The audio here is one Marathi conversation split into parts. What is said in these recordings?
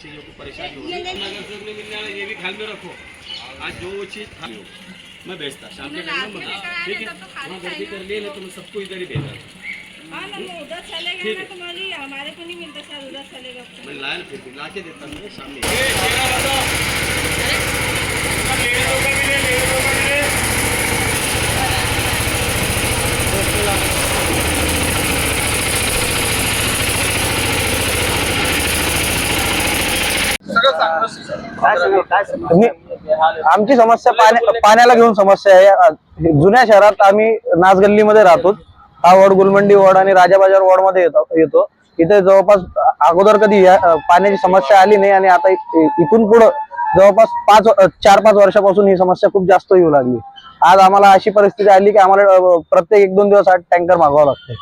लोगों को परेशानी हो रही है। अगर सब ने मिलने वाला ये भी ख्याल में रखो, आज जो चीज़ खा लो मैं बेचता शाम के टाइम में, ठीक है? वहाँ गर्दी कर लिए तो मैं सबको इधर ही भेजा। हाँ ना, वो उधर चलेगा ना, तुम्हारी हमारे को नहीं मिलता, शायद उधर चलेगा। मैं लाया फिर ला के देता हूँ सामने। आमची समस्या पाण्याला घेऊन समस्या आहे। जुन्या शहरात आम्ही नाचगल्लीमध्ये राहतो। हा वॉर्ड गुलमंडी वॉर्ड आणि राजाबाजार वॉर्ड मध्ये येतो। इथे जवळपास अगोदर कधी पाण्याची समस्या आली नाही आणि आता इथून पुढे जवळपास 4-5 वर्षापासून ही समस्या खूप जास्त येऊ लागली। आज आम्हाला अशी परिस्थिती आली की आम्हाला प्रत्येक 1-2 दिवस टँकर मागवावा लागते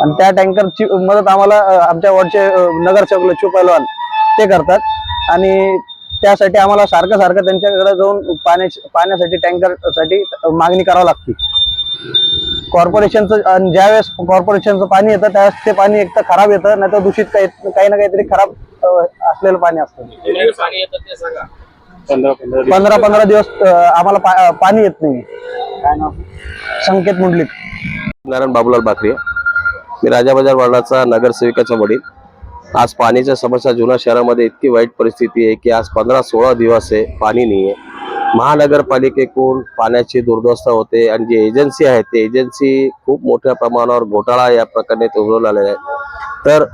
आणि त्या टँकरची मदत आम्हाला आमच्या वॉर्डचे नगरसेवक लच्छू पहलवान ते करतात आणि त्यासाठी आम्हाला सारखं त्यांच्याकडे जाऊन पाण्यासाठी टँकरसाठी मागणी करावी लागते। कॉर्पोरेशनचं ज्यावेळेस कॉर्पोरेशनचं पाणी येतं त्यावेळेस ते पाणी एक तर खराब येतं, नाही तर दूषित काही ना काहीतरी खराब असलेलं पाणी असतं। 15 दिवस आम्हाला पाणी येत नाही। संकेत मुंडलिक, नारायण बाबूलाल बाकरे, मी राजाबाजार वार्डाचा नगरसेविकाचा वडील। आज पाण्याच्या समस्या जुना शहरामध्ये इतकी वाईट परिस्थिती आहे की आज 15-16 दिवस आहे पाणी नाही आहे। महानगरपालिकेकडून पाण्याची दुर्दशा होते आणि जी एजन्सी आहे ते एजन्सी खूप मोठ्या प्रमाणावर घोटाळा या प्रकारे उघडलेला आहे। तर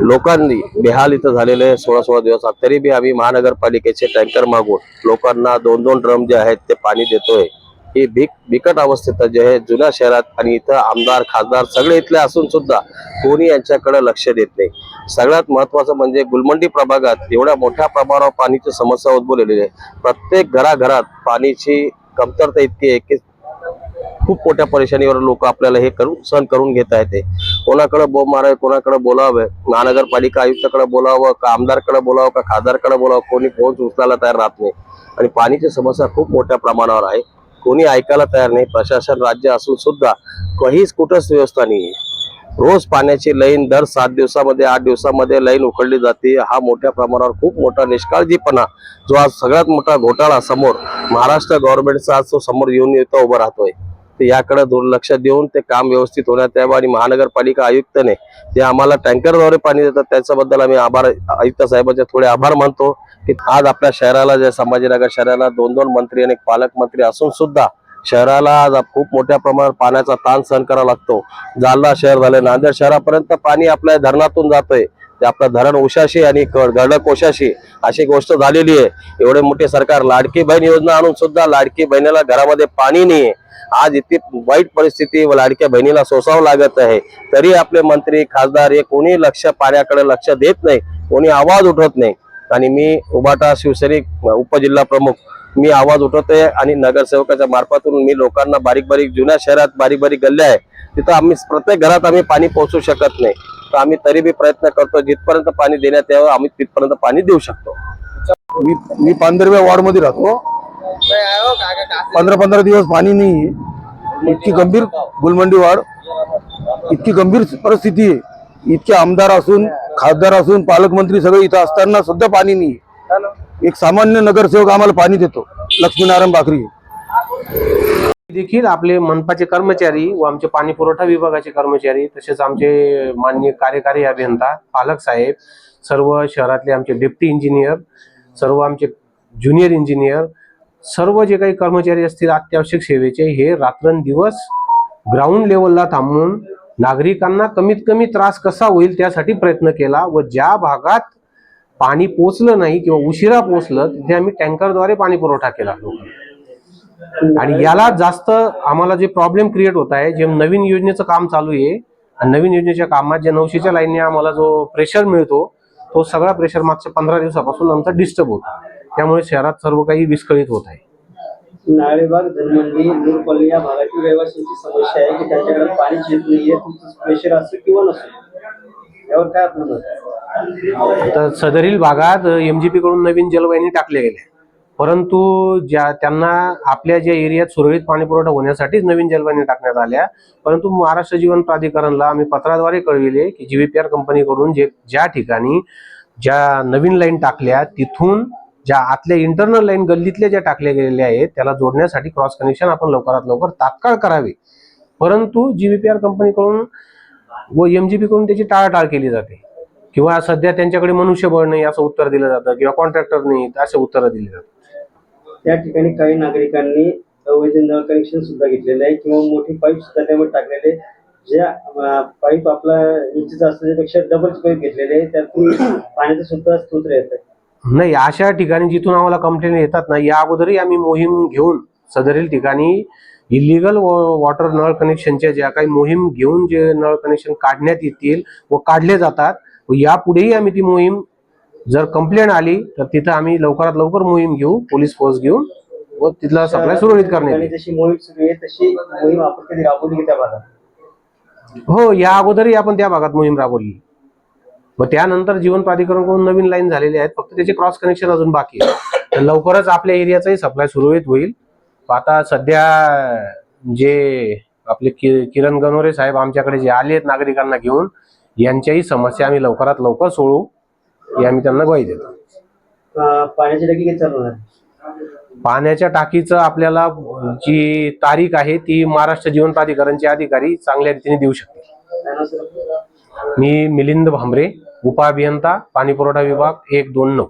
लोकांनी बेहाल इथं झालेले 16 दिवस, तरी बी आम्ही महानगरपालिकेचे टँकर मागून लोकांना 2-2 ड्रम जे आहेत ते पाणी देतोय। ही बिकट अवस्थेत जे आहे जुन्या शहरात आणि इथं आमदार खासदार सगळे इथले असून सुद्धा कोणी यांच्याकडे लक्ष देत नाही। सगळ्यात महत्वाचं म्हणजे गुलमंडी प्रभागात एवढ्या मोठ्या प्रमाणावर पाण्याची समस्या उद्भवलेली आहे। प्रत्येक घराघरात पाण्याची कमतरता इतकी आहे की खूप मोठ्या परेशानीवर लोक आपल्याला हे सहन करून घेत आहेत। कोणाकडे बोंब मारावे, कोणाकडे बोलावे, महानगरपालिका आयुक्ताकडे बोलावं का आमदारकडे बोलावं का खासदारकडे बोलावं, कोणी फोन उचलायला तयार राहत नाही आणि पाण्याची समस्या खूप मोठ्या प्रमाणावर आहे। कोणी ऐकायला तयार नाही। प्रशासन राज्य असून सुद्धा काहीच कुठंच व्यवस्था नाही। रोज पाण्याची लाईन दर 7 दिवसामध्ये 8 दिवसामध्ये लाईन उखडली जाते। हा मोठ्या प्रमाणावर खूप मोठा निष्काळजीपणा जो आज सगळ्यात मोठा घोटाळा समोर महाराष्ट्र गव्हर्नमेंटचा आज तो समोर येऊन येतो उभा राहतोय। तर याकडे दुर्लक्ष देऊन ते काम व्यवस्थित होण्यात यावं आणि महानगरपालिका आयुक्ताने जे आम्हाला टँकरद्वारे पाणी देतात त्याच्याबद्दल आम्ही आयुक्त साहेबांचे थोडे आभार मानतो की आज आपल्या शहराला जे संभाजीनगर शहराला 2-2 मंत्री आणि पालकमंत्री असून सुद्धा शहराला आज खूप मोठ्या प्रमाणात पाण्याचा ताण सहन करावा लागतो। जालना शहर झाले, नांदेड शहरापर्यंत पाणी आपल्या धरणातून जातंय। ते आपलं धरण उशाशी आणि गडक ओशाशी अशी गोष्ट झालेली आहे। एवढे मोठे सरकार लाडकी बहीण योजना आणून सुद्धा लाडकी बहिणीला घरामध्ये पाणी नाहीये। आज इतकी वाईट परिस्थिती लाडक्या बहिणीला सोसावं लागत आहे, तरी आपले मंत्री खासदार हे कोणी पाण्याकडे लक्ष देत नाही, कोणी आवाज उठवत नाही। आणि मी उबाटा शिवसैनिक उपजिल्हा प्रमुख मी आवाज उठवतोय आणि नगरसेवकाच्या मार्फतून मी लोकांना बारीक जुन्या शहरात बारीक गल्ल्या आहे तिथं आम्ही प्रत्येक घरात आम्ही पाणी पोहोचू शकत नाही, तर आम्ही तरी बी प्रयत्न करतो जिथपर्यंत पाणी देण्यात यावं आम्ही तिथपर्यंत पाणी देऊ शकतो। मी 15व्या वॉर्ड मध्ये राहतो। 15 दिवस पाणी नाही। इतकी गंभीर गुलमंडी वॉर्ड, इतकी गंभीर परिस्थिती आहे। इतके आमदार असून खासदार असून पालकमंत्री सगळे इथं असताना सुद्धा पाणी नाही। एक सामान्य नगरसेवक आम्हाला पाणी देतो, लक्ष्मीनारायण बाकरी देखील आपले मनपाचे कर्मचारी व आमचे पाणी पुरवठा विभागाचे कर्मचारी तसेच आमचे माननीय कार्यकारी अभियंता पालक साहेब, सर्व शहरातले आमचे डेप्टी इंजिनियर, सर्व आमचे ज्युनियर इंजिनियर, सर्व जे काही कर्मचारी असतील अत्यावश्यक सेवेचे हे रात्रंदिवस ग्राउंड लेवलला थांबून नागरिकांना कमीत कमी त्रास कसा होईल त्यासाठी प्रयत्न केला व ज्या भागात पाणी पोचलं नाही किंवा उशिरा पोचलं तिथे आम्ही टँकरद्वारे पाणी पुरवठा केला आणि याला जास्त आम्हाला जे प्रॉब्लेम क्रिएट होत आहे, जे नवीन योजनेचं काम चालू आहे आणि नवीन योजनेच्या कामात जे 900च्या लाईनने आम्हाला जो प्रेशर मिळतो तो सगळा प्रेशर मागच्या 15 दिवसापासून आमचा डिस्टर्ब होता, त्यामुळे शहरात सर्व काही विस्कळीत होत आहे। नाळेबाग धनमंडी नूरपल्ली या भागातील रहिवाशांची समस्या आहे की त्यांच्याकडे पाणी येत नाहीये, प्रेशर असो किंवा नसो, यावर काय आपलं मत आहे? तर सदरील भागात MGP कडून नवीन जलवाहिनी टाकल्या गेल्या, परंतु त्यांना आपल्या ज्या एरियात सुरळीत पाणी पुरवठा होण्यासाठीच नवीन जलवाहिनी टाकण्यात आल्या, परंतु महाराष्ट्र जीवन प्राधिकरणला आम्ही पत्राद्वारे कळविले की GVPR कंपनीकडून ज्या ठिकाणी ज्या नवीन लाईन टाकल्या तिथून ज्या आतल्या इंटरनल लाईन गल्लीतल्या ज्या टाकल्या गेलेल्या आहेत त्याला जोडण्यासाठी क्रॉस कनेक्शन आपण लवकरात लवकर तात्काळ करावे. परंतु GVPR कंपनीकडून व MGP कडून त्याची टाळाटाळ केली जाते किंवा सध्या त्यांच्याकडे मनुष्यबळ नाही असं उत्तर दिलं जातं किंवा कॉन्ट्रॅक्टर नाही असे उत्तर दिली जातात. त्या ठिकाणी काही नागरिकांनी अवैध नळ कनेक्शन सुद्धा घेतलेले आहे किंवा मोठी पाईप सुद्धा त्यामध्ये टाकलेले, ज्या पाईप आपला इंचीचा असतो त्यापेक्षा डबल पाईप घेतलेले आहे, त्यातून पाण्याचं सुद्धा स्तोत्र येत आहे. नाही, अशा ठिकाणी जिथून आम्हाला कंप्लेंट येतात ना, या अगोदरही आम्ही मोहीम घेऊन सदरील ठिकाणी इलिगल वॉटर नळ कनेक्शनच्या ज्या काही मोहीम घेऊन जे नळ कनेक्शन काढण्यात येतील व काढले जातात, व यापुढेही आम्ही ती मोहीम जर कंप्लेंट आली तर तिथं आम्ही लवकरात लवकर मोहीम घेऊ, पोलीस फोर्स घेऊन व तिथला सप्लाय सुरळीत करण्यात येईल. जशी मोहीम सुरू आहे तशी मोहीम आपण कधी राबवली की त्या भागात? हो, या अगोदरही आपण त्या भागात मोहीम राबवली. मग त्यानंतर जीवन प्राधिकरणकडून नवीन लाईन झालेली आहेत, फक्त त्याचे क्रॉस कनेक्शन अजून बाकी आहे. तर लवकरच आपल्या एरियाचाही सप्लाय सुरळीत होईल. आता सध्या जे आपले किरण गणोरे साहेब आमच्याकडे जे आले आहेत नागरिकांना घेऊन, यांच्याही समस्या आम्ही लवकरात लवकर सोडवू हे आम्ही त्यांना ग्वाही देतो. पाण्याची टाकी किती चालू होणार? पाण्याच्या टाकीचं आपल्याला जी तारीख आहे ती महाराष्ट्र जीवन प्राधिकरणचे अधिकारी चांगल्या रीतीने देऊ शकतील. काय नाव सर? मी मिलिंद भांबरे, उपअभियंता, पाणी पुरवठा विभाग 129.